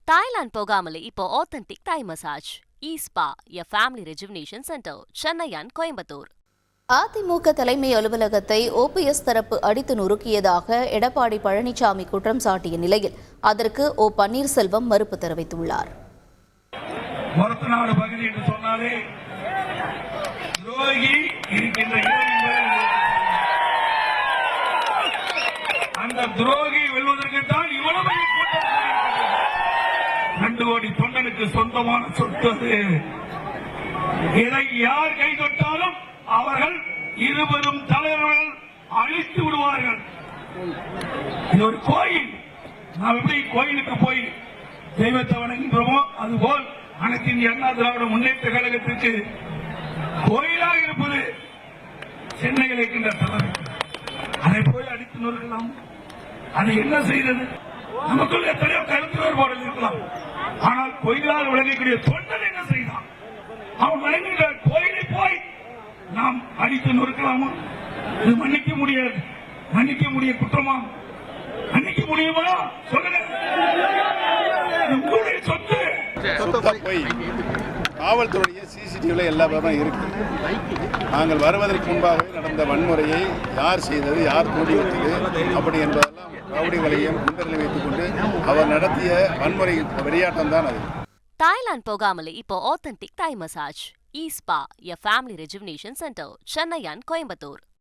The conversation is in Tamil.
தாய்லாந்து போகாமலே இப்போ authentic Thai massage espa a family rejuvenation centre, Chennai and Coimbatore. AIADMK தலைமை அலுவலகத்தை ஓபிஎஸ் தரப்பு அடித்து நொறுக்கியதாக எடப்பாடி பழனிசாமி குற்றம் சாட்டிய நிலையில் அதற்கு ஓ பன்னீர்செல்வம் மறுப்பு தெரிவித்துள்ளார். துரோகி வெல்வதற்கு தான் இவ்வளவு 2 கோடி தொண்டனுக்கு சொந்தமான சொத்து அது. இதை யார் கை தொட்டாலும் அவர்கள் இருவரும் தலைவர்கள் அழித்து விடுவார்கள். இது ஒரு கோயில். நாம் எப்படி கோயிலுக்கு போய் தெய்வத்தை வணங்குகிறோமோ அதுபோல் அனைத்து இந்திய அண்ணா திராவிட முன்னேற்ற கழகத்திற்கு கோயிலாக இருப்பது சென்னையில் இருக்கின்ற தலைவர். அதை போய் அடித்து நொறுக்கலாம். அது என்ன செய்தது? நமக்குள் எத்தனையோ கருத்து வேறுபாடுகள் இருக்கலாம். ஆனால் கோயிலால் விளங்கக்கூடிய தொண்டன் என்ன செய்தான்? அவன் வழங்குகிற கோயிலை போய் நாம் அடித்து நொறுக்கலாமா? இது மன்னிக்க முடியாது. மன்னிக்க முடிய குற்றமா? மன்னிக்க முடியுமா? சொல்லுங்க. உங்களுடைய சொத்து. காவல்துறைய சிசிடிவில எல்லா பேரும் இருக்கு. நாங்கள் வருவதற்கு முன்பாகவே நடந்த வன்முறையை யார் செய்தது, யார் தூண்டிவிட்டது அப்படி என்பதெல்லாம் ரவுடிகளையும் குண்டர்களை வைத்துக் கொண்டு அவர் நடத்திய வன்முறை வெறியாட்டம் தான் அது. தாய்லாந்து போகாமலே இப்போ authentic Thai massage espa a family rejuvenation centre, Chennai and Coimbatore.